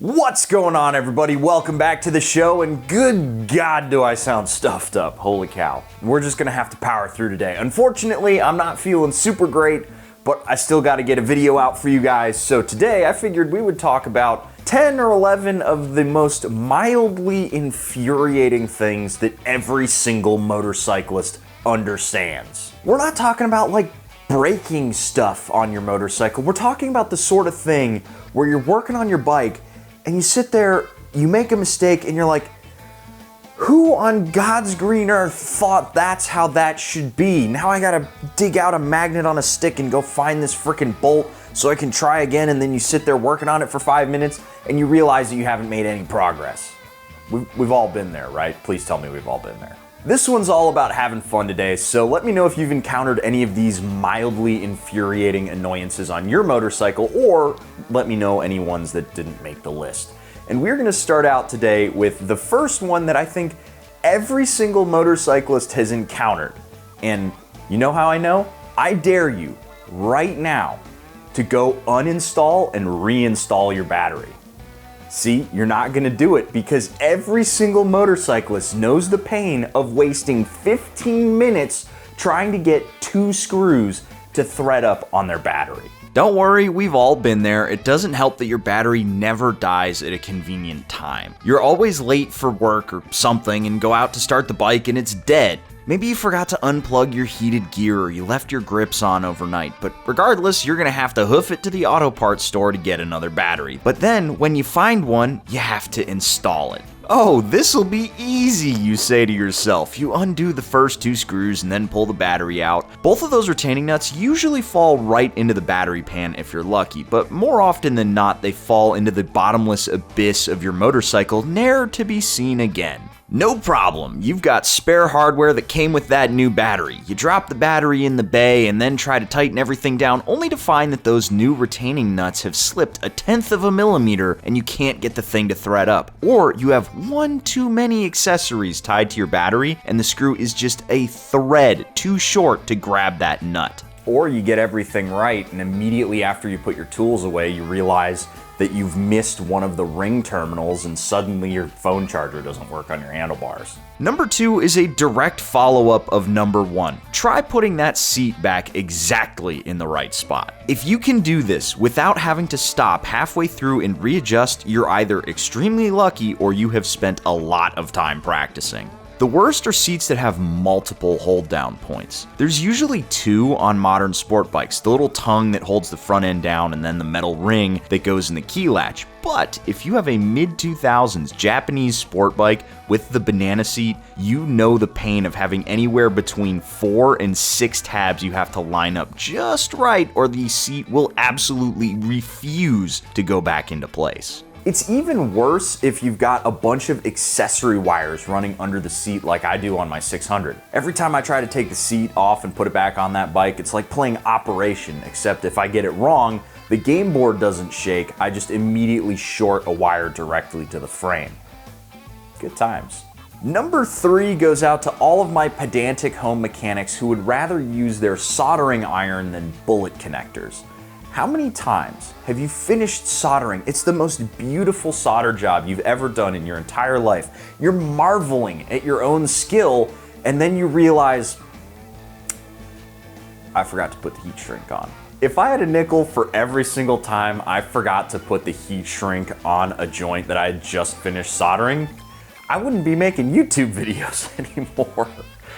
What's going on, everybody? Welcome back to the show, and good God, do I sound stuffed up. Holy cow. We're just gonna have to power through today. Unfortunately, I'm not feeling super great, but I still gotta get a video out for you guys. So today, I figured we would talk about 10 or 11 of the most mildly infuriating things that every single motorcyclist understands. We're not talking about like breaking stuff on your motorcycle. We're talking about the sort of thing where you're working on your bike and you sit there, you make a mistake, and you're like, who on God's green earth thought that's how that should be? Now I gotta dig out a magnet on a stick and go find this freaking bolt so I can try again, and then you sit there working on it for 5 minutes and you realize that you haven't made any progress. We've all been there, right? Please tell me we've all been there. This one's all about having fun today, so let me know if you've encountered any of these mildly infuriating annoyances on your motorcycle, or let me know any ones that didn't make the list. And we're gonna start out today with the first one that I think every single motorcyclist has encountered. And you know how I know? I dare you right now to go uninstall and reinstall your battery. See, you're not gonna do it because every single motorcyclist knows the pain of wasting 15 minutes trying to get 2 screws to thread up on their battery. Don't worry, we've all been there. It doesn't help that your battery never dies at a convenient time. You're always late for work or something and go out to start the bike and it's dead. Maybe you forgot to unplug your heated gear or you left your grips on overnight, but regardless, you're gonna have to hoof it to the auto parts store to get another battery. But then, when you find one, you have to install it. Oh, this'll be easy, you say to yourself. You undo the first 2 screws and then pull the battery out. Both of those retaining nuts usually fall right into the battery pan if you're lucky, but more often than not, they fall into the bottomless abyss of your motorcycle, ne'er to be seen again. No problem, you've got spare hardware that came with that new battery. You drop the battery in the bay and then try to tighten everything down, only to find that those new retaining nuts have slipped 1/10 of a millimeter and you can't get the thing to thread up. Or you have one too many accessories tied to your battery and the screw is just a thread too short to grab that nut. Or you get everything right and immediately after you put your tools away, you realize that you've missed one of the ring terminals and suddenly your phone charger doesn't work on your handlebars. Number 2 is a direct follow-up of number 1. Try putting that seat back exactly in the right spot. If you can do this without having to stop halfway through and readjust, you're either extremely lucky or you have spent a lot of time practicing. The worst are seats that have multiple hold-down points. There's usually 2 on modern sport bikes, the little tongue that holds the front end down and then the metal ring that goes in the key latch. But if you have a mid-2000s Japanese sport bike with the banana seat, you know the pain of having anywhere between 4 and 6 tabs you have to line up just right or the seat will absolutely refuse to go back into place. It's even worse if you've got a bunch of accessory wires running under the seat like I do on my 600. Every time I try to take the seat off and put it back on that bike, it's like playing Operation, except if I get it wrong, the game board doesn't shake, I just immediately short a wire directly to the frame. Good times. Number 3 goes out to all of my pedantic home mechanics who would rather use their soldering iron than bullet connectors. How many times have you finished soldering? It's the most beautiful solder job you've ever done in your entire life. You're marveling at your own skill, and then you realize, I forgot to put the heat shrink on. If I had a nickel for every single time I forgot to put the heat shrink on a joint that I had just finished soldering, I wouldn't be making YouTube videos anymore.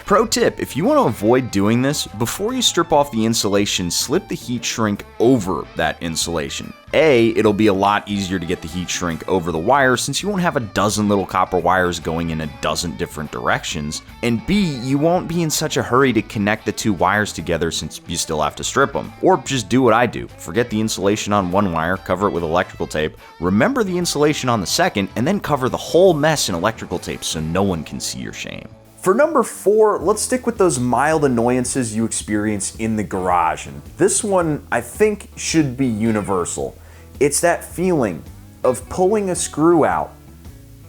Pro tip, if you want to avoid doing this, before you strip off the insulation, slip the heat shrink over that insulation. A, it'll be a lot easier to get the heat shrink over the wire since you won't have a dozen little copper wires going in a dozen different directions. And B, you won't be in such a hurry to connect the 2 wires together since you still have to strip them. Or just do what I do. Forget the insulation on one wire, cover it with electrical tape, remember the insulation on the second, and then cover the whole mess in electrical tape so no one can see your shame. For number 4, let's stick with those mild annoyances you experience in the garage. And this one, I think, should be universal. It's that feeling of pulling a screw out,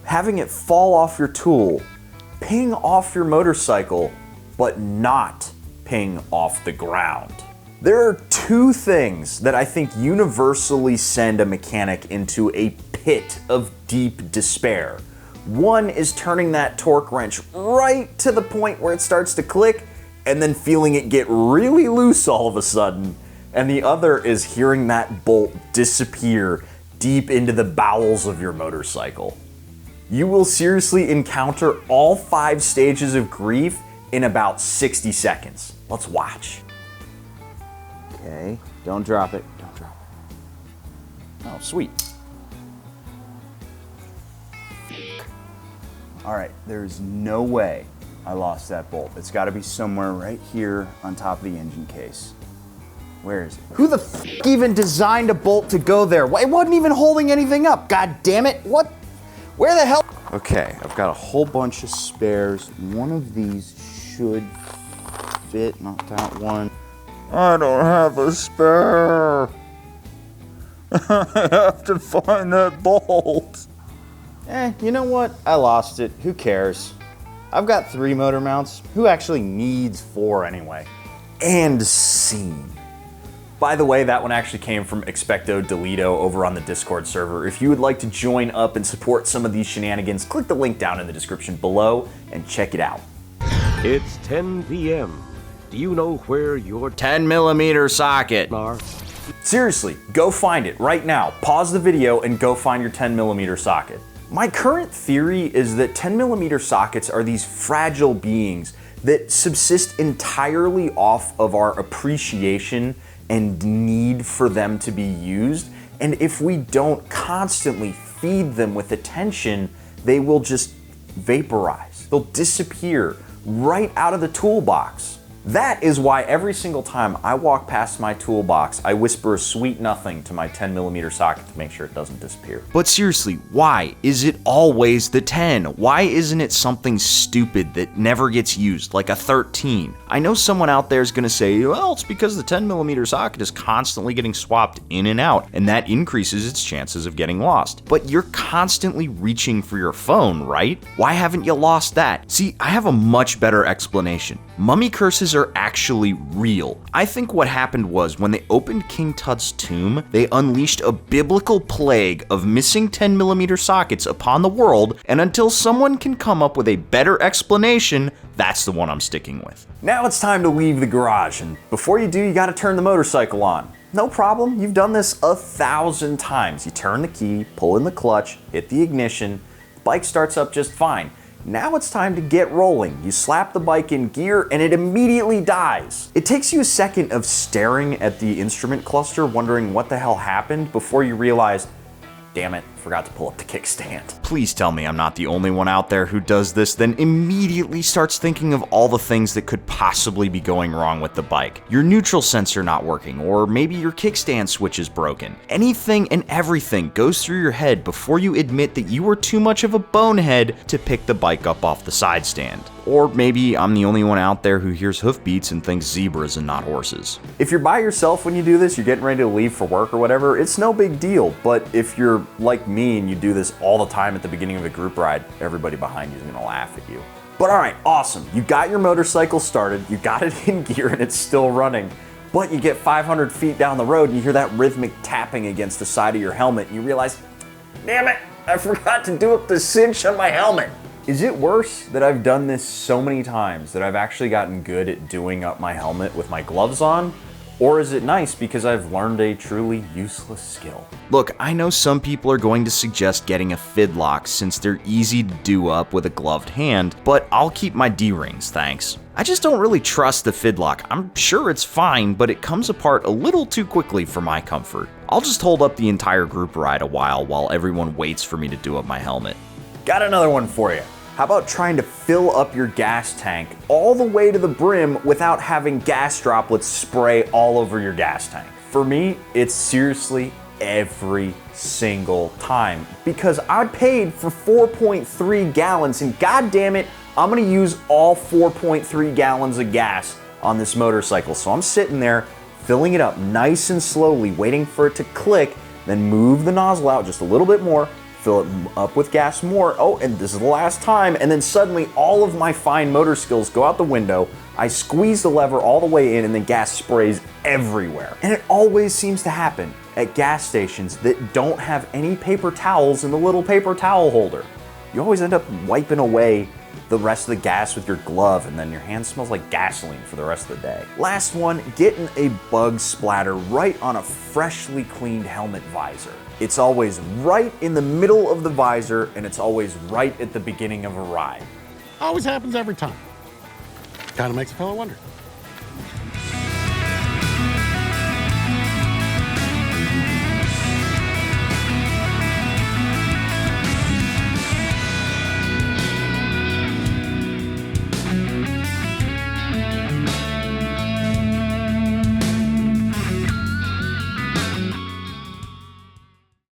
having it fall off your tool, ping off your motorcycle, but not ping off the ground. There are two things that I think universally send a mechanic into a pit of deep despair. One is turning that torque wrench right to the point where it starts to click and then feeling it get really loose all of a sudden. And the other is hearing that bolt disappear deep into the bowels of your motorcycle. You will seriously encounter all 5 stages of grief in about 60 seconds. Let's watch. Okay, don't drop it, don't drop it. Oh, sweet. All right, there's no way I lost that bolt. It's gotta be somewhere right here on top of the engine case. Where is it? Who the f even designed a bolt to go there? It wasn't even holding anything up, god damn it. What? Where the hell? Okay, I've got a whole bunch of spares. One of these should fit, not that one. I don't have a spare. I have to find that bolt. You know what? I lost it. Who cares? I've got 3 motor mounts. Who actually needs 4 anyway? And scene. By the way, that one actually came from Expecto Delito over on the Discord server. If you would like to join up and support some of these shenanigans, click the link down in the description below and check it out. It's 10 p.m. Do you know where your 10mm socket are? Seriously, go find it right now. Pause the video and go find your 10mm socket. My current theory is that 10mm sockets are these fragile beings that subsist entirely off of our appreciation and need for them to be used. And if we don't constantly feed them with attention, they will just vaporize. They'll disappear right out of the toolbox. That is why every single time I walk past my toolbox, I whisper a sweet nothing to my 10mm socket to make sure it doesn't disappear. But seriously, why is it always the 10? Why isn't it something stupid that never gets used, like a 13? I know someone out there is gonna say, well, it's because the 10mm socket is constantly getting swapped in and out, and that increases its chances of getting lost. But you're constantly reaching for your phone, right? Why haven't you lost that? See, I have a much better explanation. Mummy curses are actually real. I think what happened was when they opened King Tut's tomb, they unleashed a biblical plague of missing 10mm sockets upon the world, and until someone can come up with a better explanation, that's the one I'm sticking with. Now it's time to leave the garage, and before you do, you gotta turn the motorcycle on. No problem, you've done this 1,000 times. You turn the key, pull in the clutch, hit the ignition, the bike starts up just fine. Now it's time to get rolling. You slap the bike in gear and it immediately dies. It takes you a second of staring at the instrument cluster, wondering what the hell happened before you realize, damn it, forgot to pull up the kickstand. Please tell me I'm not the only one out there who does this, then immediately starts thinking of all the things that could possibly be going wrong with the bike. Your neutral sensor not working, or maybe your kickstand switch is broken. Anything and everything goes through your head before you admit that you were too much of a bonehead to pick the bike up off the side stand. Or maybe I'm the only one out there who hears hoofbeats and thinks zebras and not horses. If you're by yourself when you do this, you're getting ready to leave for work or whatever, it's no big deal. But if you're like me and you do this all the time at the beginning of a group ride, everybody behind you is gonna laugh at you. But all right, awesome. You got your motorcycle started, you got it in gear and it's still running. But you get 500 feet down the road and you hear that rhythmic tapping against the side of your helmet and you realize, damn it, I forgot to do up the cinch on my helmet. Is it worse that I've done this so many times that I've actually gotten good at doing up my helmet with my gloves on? Or is it nice because I've learned a truly useless skill? Look, I know some people are going to suggest getting a fidlock since they're easy to do up with a gloved hand, but I'll keep my D-rings, thanks. I just don't really trust the fidlock. I'm sure it's fine, but it comes apart a little too quickly for my comfort. I'll just hold up the entire group ride a while everyone waits for me to do up my helmet. Got another one for you. How about trying to fill up your gas tank all the way to the brim without having gas droplets spray all over your gas tank? For me, it's seriously every single time because I paid for 4.3 gallons and god damn it, I'm gonna use all 4.3 gallons of gas on this motorcycle. So I'm sitting there filling it up nice and slowly, waiting for it to click, then move the nozzle out just a little bit more, fill it up with gas more. Oh, and this is the last time. And then suddenly all of my fine motor skills go out the window. I squeeze the lever all the way in and then gas sprays everywhere. And it always seems to happen at gas stations that don't have any paper towels in the little paper towel holder. You always end up wiping away the rest of the gas with your glove, and then your hand smells like gasoline for the rest of the day. Last one, getting a bug splatter right on a freshly cleaned helmet visor. It's always right in the middle of the visor, and it's always right at the beginning of a ride. Always happens every time. Kind of makes a fellow wonder.